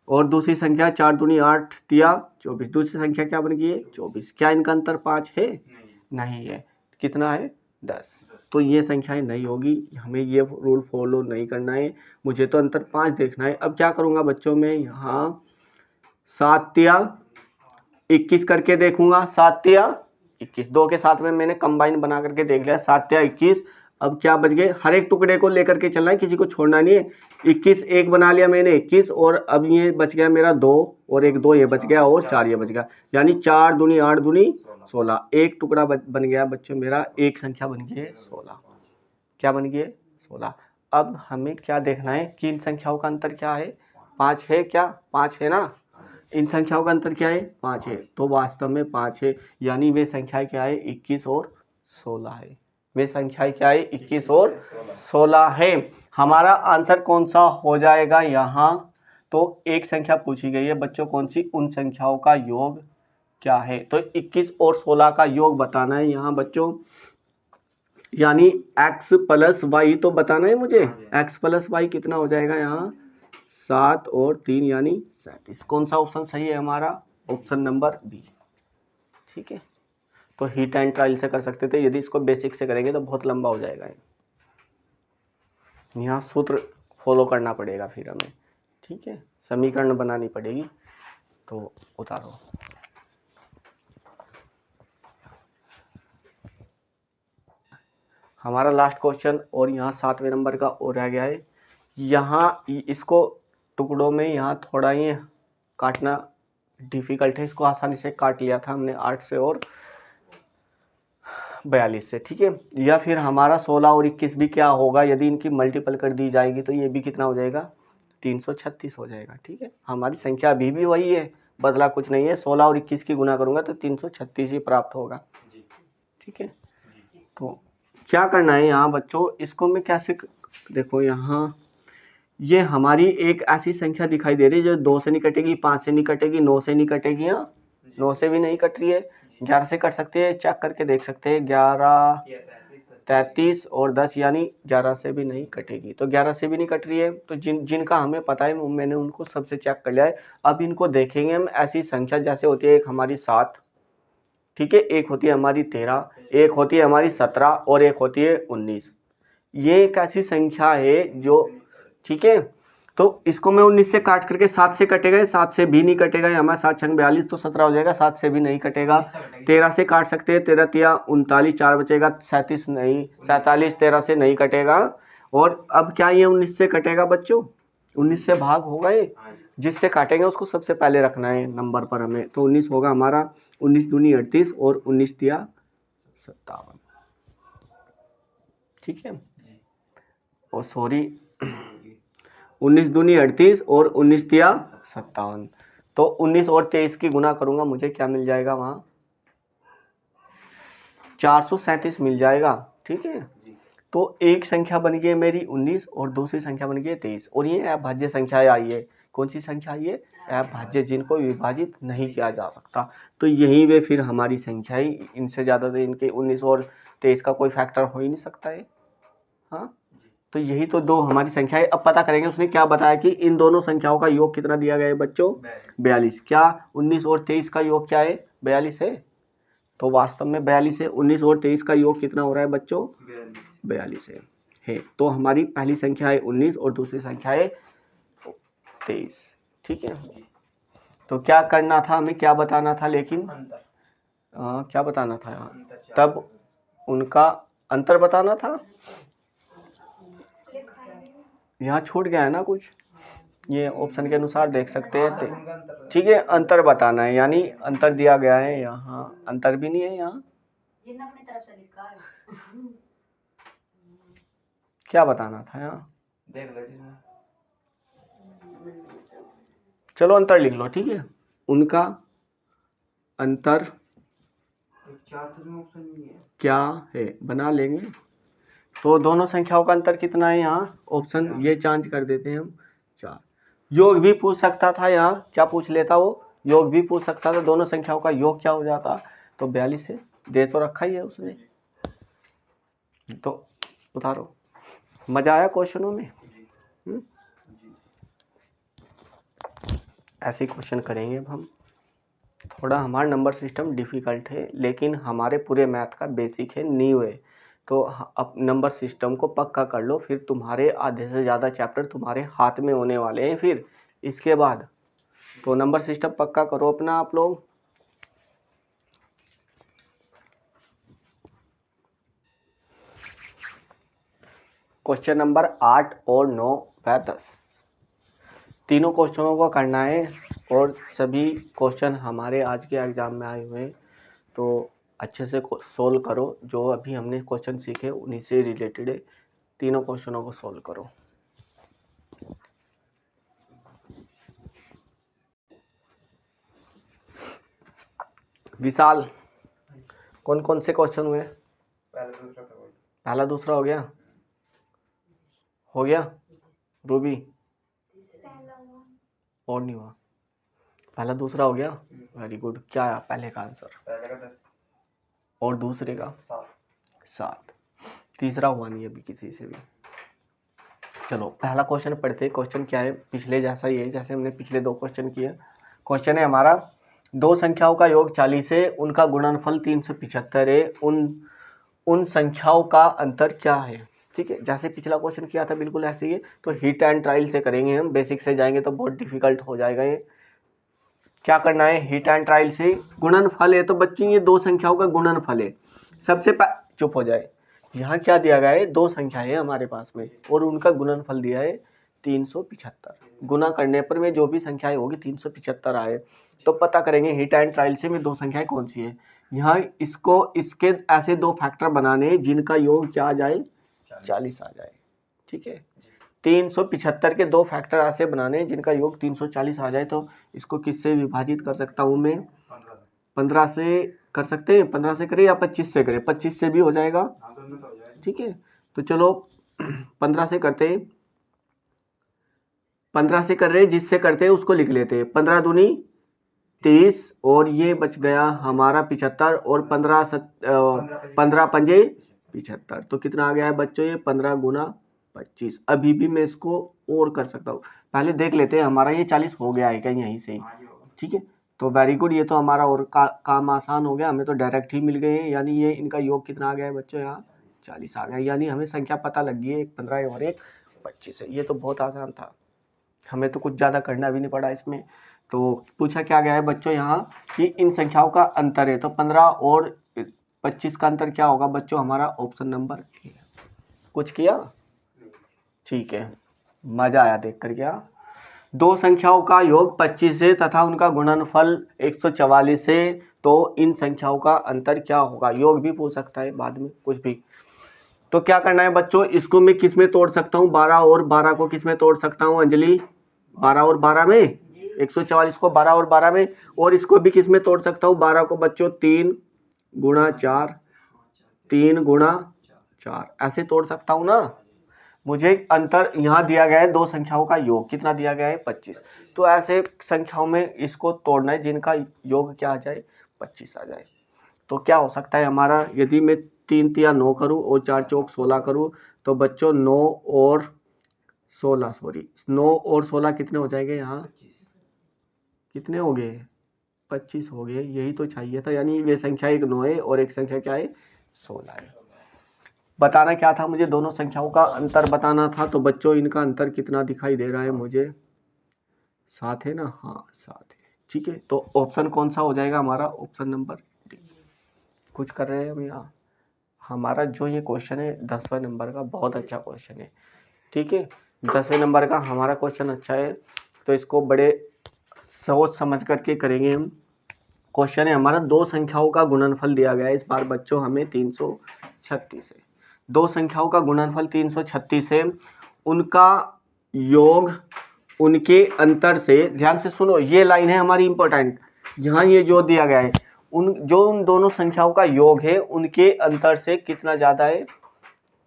और दूसरी संख्या 4 दूनी 8 तिया 24, दूसरी संख्या क्या बन गई है 24। क्या इनका अंतर 5 है? नहीं है। कितना है 10। तो ये संख्याएं नहीं होगी, हमें ये रूल फॉलो नहीं करना है, मुझे तो अंतर 5 देखना है। अब क्या करूंगा बच्चों में, यहाँ 7 तिया 21 करके देखूंगा, 7 तिया 21, 2 के साथ में मैंने कंबाइन बना करके देख लिया, 7 तिया 21। अब क्या बच गए, हर एक टुकड़े को लेकर के चलना है, किसी को छोड़ना नहीं है। 21 एक बना लिया मैंने 21, और अब ये बच गया मेरा 2 और एक 2 ये बच गया और 4 ये बच गया, यानी 4 दूनी 8 दूनी 16, एक टुकड़ा बन गया बच्चों मेरा, एक संख्या बन गई है 16। क्या बन गई है 16। अब हमें क्या देखना है कि इन संख्याओं का अंतर क्या है, 5 है, क्या 5 है ना, इन संख्याओं का अंतर क्या है 5 है, तो वास्तव में 5 है, यानी वे संख्याएं क्या है 21 और 16 है, वे संख्याएं क्या है 21 और 16 है। हमारा आंसर कौन सा हो जाएगा यहाँ, तो एक संख्या पूछी गई है बच्चों, कौन सी, उन संख्याओं का योग क्या है, तो 21 और 16 का योग बताना है यहाँ बच्चों, यानी x प्लस वाई तो बताना है मुझे, x प्लस वाई कितना हो जाएगा यहाँ 7 और 3 यानी 37। कौन सा ऑप्शन सही है हमारा, ऑप्शन नंबर बी, ठीक है। तो हीट एंड ट्रायल से कर सकते थे, यदि इसको बेसिक से करेंगे तो बहुत लंबा हो जाएगा, यहाँ सूत्र फॉलो करना पड़ेगा फिर हमें, ठीक है, समीकरण बनानी पड़ेगी। तो उतारो, हमारा लास्ट क्वेश्चन और यहाँ 7वें नंबर का और रह गया है। यहाँ इसको टुकड़ों में यहाँ थोड़ा ही काटना डिफिकल्ट है, इसको आसानी से काट लिया था हमने 8 से और 42 से, ठीक है। या फिर हमारा 16 और 21 भी क्या होगा, यदि इनकी मल्टीपल कर दी जाएगी तो ये भी कितना हो जाएगा 336 हो जाएगा, ठीक है। हमारी संख्या अभी भी वही है, बदला कुछ नहीं है, 16 और 21 की गुना करूंगा तो 336 ही प्राप्त होगा, ठीक है। तो क्या करना है यहाँ बच्चों, इसको मैं कैसे, देखो यहाँ ये हमारी एक ऐसी संख्या दिखाई दे रही है जो 2 से नहीं कटेगी, 5 से नहीं कटेगी, 9 से नहीं कटेगी, यहाँ 9 से भी नहीं कट रही है, 11 से कट सकते हैं, चेक करके देख सकते हैं, 11 33 और 10 यानी 11 से भी नहीं कटेगी, तो 11 से भी नहीं कट रही है, तो जिनका हमें पता है मैंने उनको सबसे चेक कर लिया है। अब इनको देखेंगे हम, ऐसी संख्या जैसे होती है एक हमारी 7, ठीक है, एक होती है हमारी 13, एक होती है हमारी 17 और एक होती है 19, ये एक ऐसी संख्या है जो, ठीक है, तो इसको मैं 19 से काट करके 7 से कटेगा, 7 से भी नहीं कटेगा, हमारा 7 छंग 42 तो 17 हो जाएगा, 7 से भी नहीं कटेगा। 13 से काट सकते हैं, 13 तिया 39, 4 बचेगा, 37 नहीं, 47 13 से नहीं कटेगा। और अब क्या ये 19 से कटेगा बच्चों, 19 से भाग होगा ये, जिससे काटेंगे उसको सबसे पहले रखना है नंबर पर हमें, तो 19 होगा हमारा, 19 दूनी 38 और 19 तिया 57, ठीक है। और सॉरी 19 दूनी 38 और 19 तिया 57, तो 19 और 23 की गुना करूंगा, मुझे क्या मिल जाएगा वहाँ 437 मिल जाएगा। ठीक है, तो एक संख्या बन गई है मेरी 19 और दूसरी संख्या बन गई है 23, और ये अभाज्य संख्याएं आई है। कौन सी संख्या आई है? अभाज्य, जिनको विभाजित नहीं किया जा सकता। तो यही वे फिर हमारी संख्याएं, इनसे ज़्यादा तो इनके 19 और 23 का कोई फैक्टर हो ही नहीं सकता है। हाँ, तो यही तो दो हमारी संख्याएं। अब पता करेंगे उसने क्या बताया कि इन दोनों संख्याओं का योग कितना दिया गया है बच्चों? 42। क्या 19 और 23 का योग क्या है? 42 है। तो वास्तव में 42 है। 19 और 23 का योग कितना हो रहा है बच्चों? 42 है। तो हमारी पहली संख्या है 19 और दूसरी संख्या है 23। ठीक है, तो क्या करना था हमें, क्या बताना था, लेकिन क्या बताना था यहाँ? तब उनका अंतर बताना था। यहाँ छूट गया है ना कुछ, ये ऑप्शन के अनुसार देख सकते हैं। ठीक है, अंतर बताना है, यानी अंतर दिया गया है, यहाँ अंतर भी नहीं है। यहाँ क्या बताना था यहाँ? चलो अंतर लिख लो। ठीक है, उनका अंतर क्या है बना लेंगे। तो दोनों संख्याओं का अंतर कितना है यहाँ? ऑप्शन ये चेंज कर देते हैं हम, 4। योग भी पूछ सकता था, यहाँ क्या पूछ लेता वो? योग भी पूछ सकता था। दोनों संख्याओं का योग क्या हो जाता? तो 42 है, दे तो रखा ही है उसने। तो उतारो। मजा आया क्वेश्चनों में? ऐसे क्वेश्चन करेंगे अब हम। थोड़ा हमारा नंबर सिस्टम डिफ़िकल्ट है, लेकिन हमारे पूरे मैथ का बेसिक है, नींव है। तो अब नंबर सिस्टम को पक्का कर लो, फिर तुम्हारे आधे से ज़्यादा चैप्टर तुम्हारे हाथ में होने वाले हैं फिर इसके बाद। तो नंबर सिस्टम पक्का करो अपना आप लोग। क्वेश्चन नंबर 8 और 9 व 10 तीनों क्वेश्चनों को करना है, और सभी क्वेश्चन हमारे आज के एग्ज़ाम में आए हुए हैं। तो अच्छे से सोल्व करो, जो अभी हमने क्वेश्चन सीखे उन्हीं से रिलेटेड है। तीनों क्वेश्चनों को सोल्व करो। विशाल, कौन कौन से क्वेश्चन हुए? पहला दूसरा हो गया? हो गया। रूबी और नहीं हुआ? पहला दूसरा हो गया, वेरी गुड। क्या है पहले का आंसर? और दूसरे का 7। तीसरा हुआ नहीं अभी किसी से भी। चलो पहला क्वेश्चन पढ़ते। क्वेश्चन क्या है? पिछले जैसा ही है, जैसे हमने पिछले 2 क्वेश्चन किए। क्वेश्चन है हमारा, दो संख्याओं का योग 40 है, उनका गुणनफल 375 है, उन संख्याओं का अंतर क्या है? ठीक है, जैसे पिछला क्वेश्चन किया था बिल्कुल ऐसे ही है। तो हिट एंड ट्रायल से करेंगे हम, बेसिक से जाएंगे तो बहुत डिफिकल्ट हो जाएगा ये। क्या करना है? हिट एंड ट्रायल से। गुणनफल है तो बच्चों ये दो संख्याओं का गुणनफल है। सबसे चुप हो जाए। यहाँ क्या दिया गया है? 2 संख्या है हमारे पास में और उनका गुणनफल दिया है 375। गुना करने पर में जो भी संख्याएं होगी 375 आए। तो पता करेंगे हिट एंड ट्रायल से में 2 संख्याएं कौन सी है। यहाँ इसके ऐसे 2 फैक्टर बनाने जिनका योग क्या आ जाए? 40 आ जाए। ठीक है, 375 के 2 फैक्टर ऐसे बनाने जिनका योग 340 आ जाए। तो इसको किससे विभाजित कर सकता हूँ मैं? 15 से कर सकते हैं। 15 से करें या 25 से करें? 25 से भी हो जाएगा। ठीक है, तो चलो 15 से करते हैं। 15 से कर रहे हैं, जिससे करते हैं उसको लिख लेते हैं। 15 दूनी 30 और ये बच गया हमारा 75 और 15 पंजे 75। तो कितना आ गया है बच्चों? ये 15 गुना 25। अभी भी मैं इसको और कर सकता हूँ। पहले देख लेते हैं हमारा ये 40 हो गया है क्या यहीं से। ठीक है, तो वेरी गुड, ये तो हमारा और काम आसान हो गया। हमें तो डायरेक्ट ही मिल गए हैं, यानी ये इनका योग कितना आ गया है बच्चों? यहाँ 40 आ गया, यानी हमें संख्या पता लग गई है, एक 15 और एक 25 है। ये तो बहुत आसान था, हमें तो कुछ ज़्यादा करना भी नहीं पड़ा इसमें। तो पूछा क्या गया है बच्चों यहाँ कि इन संख्याओं का अंतर है। तो 15 और 25 का अंतर क्या होगा बच्चों? हमारा ऑप्शन नंबर ए। कुछ किया? ठीक है, मजा आया देख कर। क्या? 2 संख्याओं का योग 25 है तथा उनका गुणनफल 144 है, तो इन संख्याओं का अंतर क्या होगा? योग भी पूछ सकता है बाद में कुछ भी। तो क्या करना है बच्चों? इसको मैं किस में तोड़ सकता हूँ? 12 और 12 को किस में तोड़ सकता हूँ अंजलि? 12 और 12 में। 144 को 12 और 12 में। और इसको भी किस में तोड़ सकता हूँ? 12 को बच्चों 3 गुणा 4 3 गुणा 4, ऐसे तोड़ सकता हूँ ना। मुझे अंतर यहाँ दिया गया है, दो संख्याओं का योग कितना दिया गया है 25, तो ऐसे संख्याओं में इसको तोड़ना है जिनका योग क्या आ जाए 25 आ जाए। तो क्या हो सकता है हमारा, यदि मैं 3 तिया 9 करूँ और 4 चौक 16 करूँ, तो बच्चों 9 और 16 सॉरी 9 और 16 कितने हो जाएंगे, यहाँ कितने हो गए 25 हो गए, यही तो चाहिए था। यानी ये संख्या एक 9 है और एक संख्या क्या है 16 है। बताना क्या था मुझे, दोनों संख्याओं का अंतर बताना था। तो बच्चों इनका अंतर कितना दिखाई दे रहा है मुझे, 7 है ना, हाँ 7 है, ठीक है। तो ऑप्शन कौन सा हो जाएगा हमारा, ऑप्शन नंबर डी। कुछ कर रहे हैं हम यहाँ, हमारा जो ये क्वेश्चन है 10वें नंबर का बहुत अच्छा क्वेश्चन है, ठीक है। 10वें नंबर का हमारा क्वेश्चन अच्छा है, तो इसको बड़े सोच समझ करके करेंगे हम। क्वेश्चन है हमारा, दो संख्याओं का गुणनफल दिया गया है इस बार बच्चों हमें 336 है। दो संख्याओं का गुणनफल 336 है, उनका योग उनके अंतर से, ध्यान से सुनो ये लाइन है हमारी इंपॉर्टेंट, जहाँ ये जो दिया गया है उन दोनों संख्याओं का योग है उनके अंतर से कितना ज़्यादा है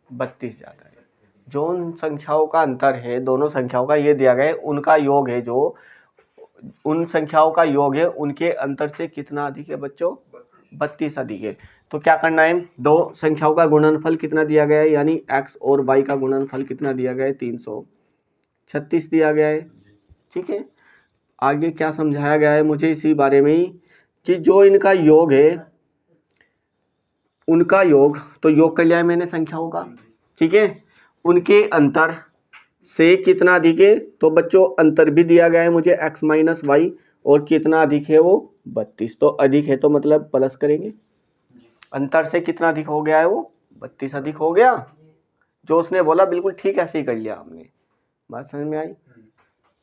32 ज़्यादा है। जो उन संख्याओं का अंतर है, दोनों संख्याओं का ये दिया गया है, उनका योग है, जो उन संख्याओं का योग है उनके अंतर से कितना अधिक है बच्चों 32 अधिक है। तो क्या करना है, दो संख्याओं का गुणनफल कितना दिया गया है, यानी x और y का गुणनफल कितना दिया गया है 336 दिया गया है, ठीक है। आगे क्या समझाया गया है मुझे इसी बारे में ही, कि जो इनका योग है उनका योग, तो योग कर लिया है मैंने संख्याओं का, ठीक है, उनके अंतर से कितना अधिक है, तो बच्चों अंतर भी दिया गया है मुझे x माइनस वाई, और कितना अधिक है वो 32, तो अधिक है तो मतलब प्लस करेंगे, अंतर से कितना अधिक हो गया है वो 32 अधिक हो गया। जो उसने बोला बिल्कुल ठीक ऐसे ही कर लिया हमने, बात समझ में आई।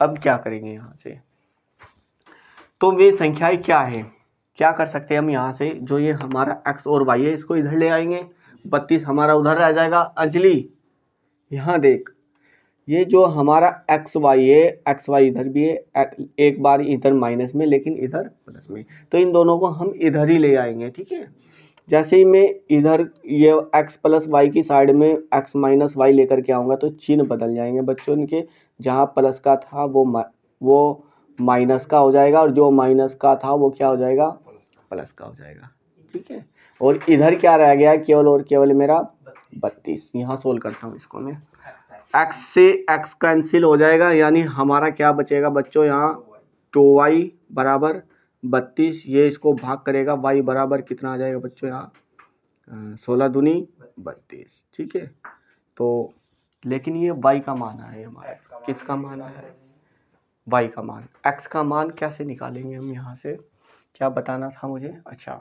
अब क्या करेंगे यहाँ से, तो वे संख्याएं क्या है, क्या कर सकते हैं हम यहाँ से, जो ये हमारा x और y है इसको इधर ले आएंगे, 32 हमारा उधर रह जाएगा। अंजलि यहाँ देख, ये जो हमारा एक्स वाई है, एक्स वाई इधर भी है, एक बार इधर माइनस में लेकिन इधर प्लस में, तो इन दोनों को हम इधर ही ले आएंगे, ठीक है। जैसे ही मैं इधर ये x प्लस वाई की साइड में x माइनस वाई लेकर के आऊँगा, तो चिन्ह बदल जाएंगे बच्चों इनके, जहाँ प्लस का था वो माइनस का हो जाएगा, और जो माइनस का था वो क्या हो जाएगा प्लस का हो जाएगा, ठीक है। और इधर क्या रह गया केवल और केवल मेरा 32। यहाँ सोल्व करता हूँ इसको मैं, x से x कैंसिल हो जाएगा, यानी हमारा क्या बचेगा बच्चों, यहाँ 2y बराबर 32, ये इसको भाग करेगा, y बराबर कितना आ जाएगा बच्चों, यहाँ 16 दूनी 32, ठीक है। तो लेकिन ये y का मान है हमारा, किसका मान है y का मान, x का मान कैसे निकालेंगे हम यहाँ से, क्या बताना था मुझे, अच्छा।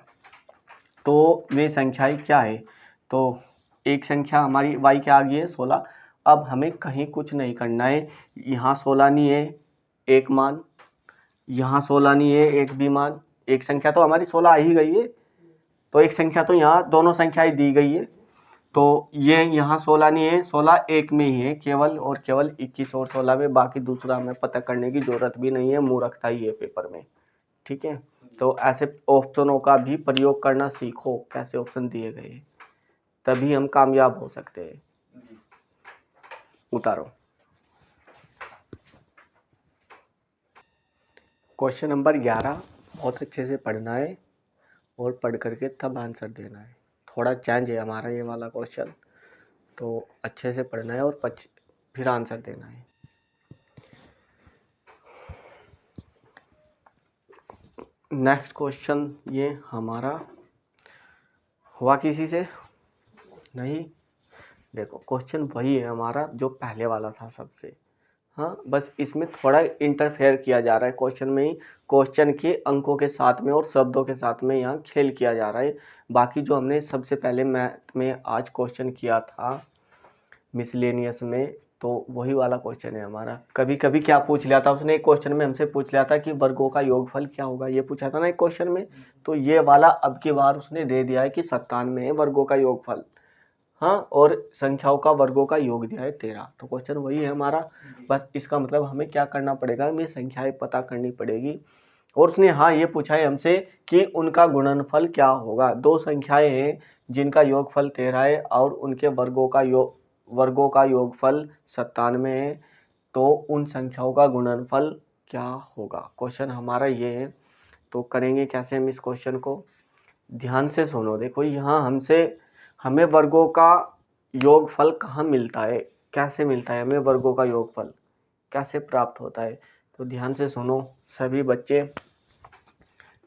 तो वे संख्याएं क्या है, तो एक संख्या हमारी y क्या आ गई है 16। अब हमें कहीं कुछ नहीं करना है, यहाँ 16 नहीं है एक मान, यहाँ 16 नहीं है एक भी मान, एक संख्या तो हमारी 16 आ ही गई है, तो एक संख्या तो यहाँ दोनों संख्याएं दी गई है, तो ये यहाँ 16 नहीं है, 16 एक में ही है केवल और केवल 21 और 16 में, बाकी दूसरा हमें पता करने की जरूरत भी नहीं है, मूर्खता ही है पेपर में, ठीक है। तो ऐसे ऑप्शनों का भी प्रयोग करना सीखो, कैसे ऑप्शन दिए गए, तभी हम कामयाब हो सकते हैं। उतारो क्वेश्चन नंबर 11, बहुत अच्छे से पढ़ना है और पढ़ करके तब आंसर देना है। थोड़ा चेंज है हमारा ये वाला क्वेश्चन, तो अच्छे से पढ़ना है और फिर आंसर देना है। नेक्स्ट क्वेश्चन ये हमारा हुआ किसी से नहीं, देखो क्वेश्चन वही है हमारा जो पहले वाला था सबसे, हाँ बस इसमें थोड़ा इंटरफेयर किया जा रहा है क्वेश्चन में ही, क्वेश्चन के अंकों के साथ में और शब्दों के साथ में यहाँ खेल किया जा रहा है। बाकी जो हमने सबसे पहले मैथ में आज क्वेश्चन किया था मिसलेनियस में, तो वही वाला क्वेश्चन है हमारा। कभी कभी क्या पूछ लिया था उसने, एक क्वेश्चन में हमसे पूछ लिया था कि वर्गों का योगफल क्या होगा, ये पूछा था ना एक क्वेश्चन में, तो ये वाला अब की बार उसने दे दिया है कि 97 है वर्गों का योगफल, हाँ, और संख्याओं का वर्गों का योग दिया है 13, तो क्वेश्चन वही है हमारा। बस इसका मतलब हमें क्या करना पड़ेगा, हमें संख्याएं पता करनी पड़ेगी, और उसने हाँ ये पूछा है हमसे कि उनका गुणनफल क्या होगा। दो संख्याएं हैं जिनका योगफल 13 है और उनके वर्गों का योगफल 97 है, तो उन संख्याओं का गुणनफल क्या होगा। क्वेश्चन हमारा ये है। तो करेंगे कैसे हम इस क्वेश्चन को, ध्यान से सुनो। देखो यहाँ हमें वर्गों का योगफल कहाँ मिलता है, कैसे मिलता है, हमें वर्गों का योगफल कैसे प्राप्त होता है। तो ध्यान से सुनो सभी बच्चे।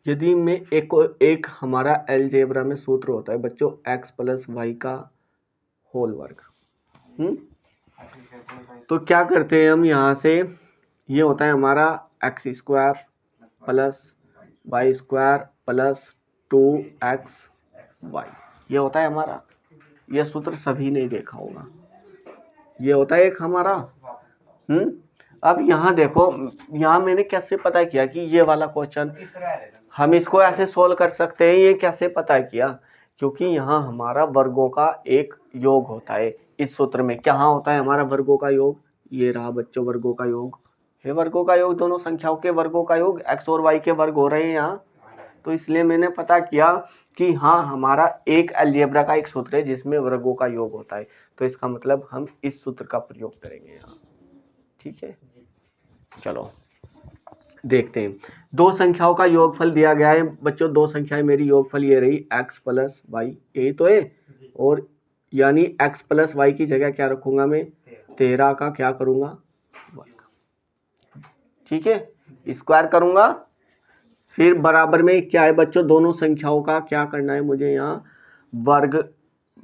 यदि मैं एक हमारा अलजेब्रा में सूत्र होता है बच्चों x प्लस वाई का होल वर्ग। तो क्या करते हैं हम यहाँ से, ये होता है हमारा X square plus Y square plus 2x Y, ये होता है हमारा। यह सूत्र सभी ने देखा होगा, ये होता है एक हमारा। अब यहाँ देखो, यहाँ मैंने कैसे पता किया कि ये वाला क्वेश्चन हम इसको ऐसे सोल्व कर सकते हैं, ये कैसे पता किया, क्योंकि यहाँ हमारा वर्गों का एक योग होता है। इस सूत्र में क्या होता है हमारा वर्गों का योग, ये रहा बच्चों वर्गों का योग है। वर्गों का योग दोनों संख्याओं के वर्गों का योग, x और y के वर्ग हो रहे हैं यहाँ। तो इसलिए मैंने पता किया कि हाँ हमारा एक अलजेब्रा का एक सूत्र है जिसमें वर्गों का योग होता है। तो इसका मतलब हम इस सूत्र का प्रयोग करेंगे यहाँ। ठीक है, चलो देखते हैं। दो संख्याओं का योगफल दिया गया है बच्चों, दो संख्याएं मेरी योगफल ये रही x प्लस वाई, यही तो है। और यानी x प्लस वाई की जगह क्या रखूंगा मैं, 13 का क्या करूंगा वर्ग। ठीक है, स्क्वायर करूंगा। फिर बराबर में क्या है बच्चों, दोनों संख्याओं का क्या करना है मुझे, यहाँ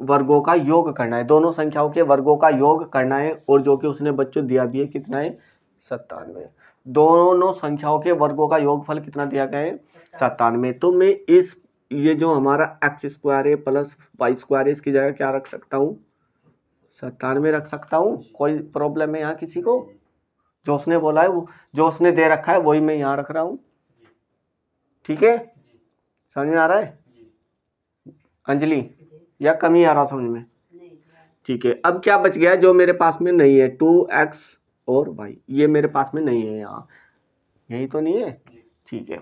वर्गों का योग करना है। दोनों संख्याओं के वर्गों का योग करना है, और जो कि उसने बच्चों दिया भी है कितना है 97। दोनों संख्याओं के वर्गों का योगफल कितना दिया गया है 97। तो मैं ये जो हमारा एक्स स्क्वायर है प्लस वाई स्क्वायर है, इसकी जगह क्या रख सकता हूँ 97 रख सकता हूँ। कोई प्रॉब्लम है यहाँ किसी को, जो उसने बोला है जो उसने दे रखा है वही मैं यहाँ रख रहा हूँ। ठीक है, समझ में आ रहा है अंजलि, या कमी आ रहा समझ में? ठीक है, अब क्या बच गया जो मेरे पास में नहीं है, 2x और y, ये मेरे पास में नहीं है यहाँ, यही तो नहीं है। ठीक है,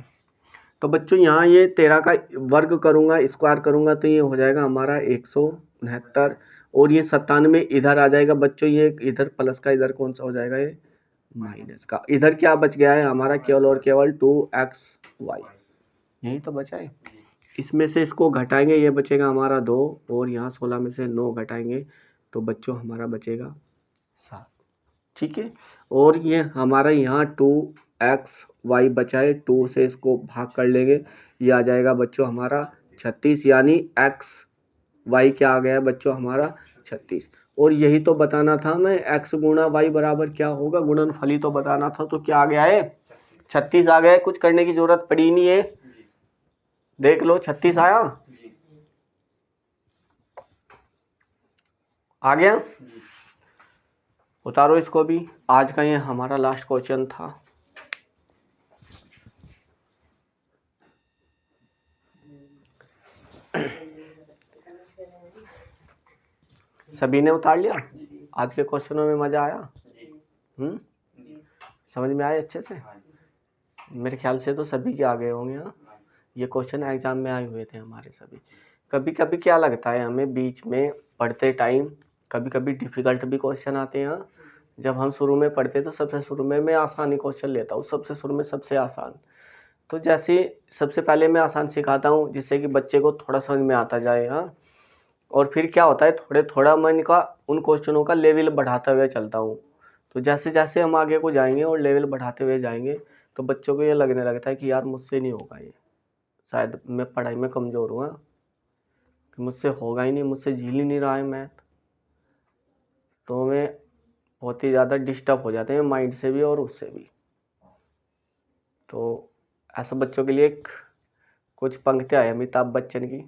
तो बच्चों यहाँ ये 13 का वर्ग करूँगा, स्क्वायर करूँगा, तो ये हो जाएगा हमारा 169, और ये 97 इधर आ जाएगा बच्चों, ये इधर प्लस का इधर कौन सा हो जाएगा, ये माइनस का। इधर क्या बच गया है हमारा, केवल और केवल 2xy, यही तो बचा है। इसमें से इसको घटाएंगे, ये बचेगा हमारा 2, और यहाँ 16 में से 9 घटाएंगे तो बच्चों हमारा बचेगा 7। ठीक है, और ये हमारा यहाँ 2xy बचा है, 2 से इसको भाग कर लेंगे, ये आ जाएगा बच्चों हमारा 36, यानी xy क्या आ गया बच्चों हमारा 36। और यही तो बताना था मैं, x गुणा y बराबर क्या होगा, गुणनफल ही तो बताना था। तो क्या आ गया है 36 आ गया है, कुछ करने की जरूरत पड़ी नहीं है। देख लो 36 आया, आ गया। उतारो इसको भी। आज का ये हमारा लास्ट क्वेश्चन था। सभी ने उतार लिया? आज के क्वेश्चनों में मजा आया? समझ में आए अच्छे से? मेरे ख्याल से तो सभी के आ गए होंगे। हाँ, ये क्वेश्चन एग्जाम में आए हुए थे हमारे सभी। कभी कभी क्या लगता है हमें बीच में पढ़ते टाइम, कभी कभी डिफिकल्ट भी क्वेश्चन आते हैं। जब हम शुरू में पढ़ते तो सबसे शुरू में मैं आसान ही क्वेश्चन लेता हूँ, सबसे शुरू में सबसे आसान। तो जैसे सबसे पहले मैं आसान सिखाता हूँ जिससे कि बच्चे को थोड़ा समझ में आता जाए। हाँ, और फिर क्या होता है थोड़े थोड़ा मैं इनका उन क्वेश्चनों का लेवल बढ़ाते हुए चलता हूँ। तो जैसे जैसे हम आगे को जाएंगे और लेवल बढ़ाते हुए जाएंगे तो बच्चों को ये लगने लगता है कि यार मुझसे नहीं होगा, ये शायद मैं पढ़ाई में कमज़ोर हूँ, कि मुझसे होगा ही नहीं, मुझसे झेल ही नहीं रहा है मैथ। तो मैं बहुत ही ज़्यादा डिस्टर्ब हो जाते हैं माइंड से भी और उससे भी। तो ऐसा बच्चों के लिए कुछ पंक्तियाँ है अमिताभ बच्चन की,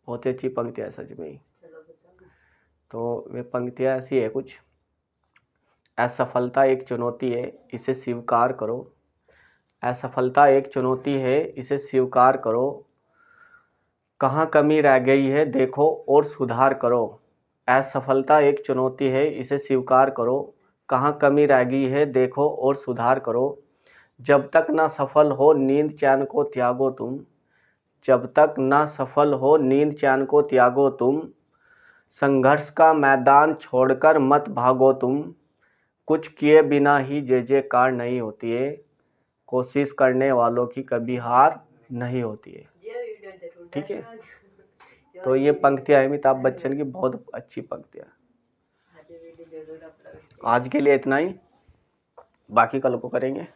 बहुत ही अच्छी पंक्तियाँ है सच में ही। तो वे पंक्तियाँ ऐसी है कुछ, असफलता एक चुनौती है इसे स्वीकार करो, असफलता एक चुनौती है इसे स्वीकार करो, कहाँ कमी रह गई है देखो और सुधार करो। असफलता एक चुनौती है इसे स्वीकार करो, कहाँ कमी रह गई है देखो और सुधार करो। जब तक ना सफल हो नींद चैन को त्यागो तुम, जब तक ना सफल हो नींद चैन को त्यागो तुम, संघर्ष का मैदान छोड़कर मत भागो तुम, कुछ किए बिना ही जय जयकार नहीं होती है, कोशिश करने वालों की कभी हार नहीं होती है। ठीक है, तो ये पंक्तियां है अमिताभ बच्चन की, बहुत अच्छी पंक्तियां। आज के लिए इतना ही, बाकी कल को करेंगे।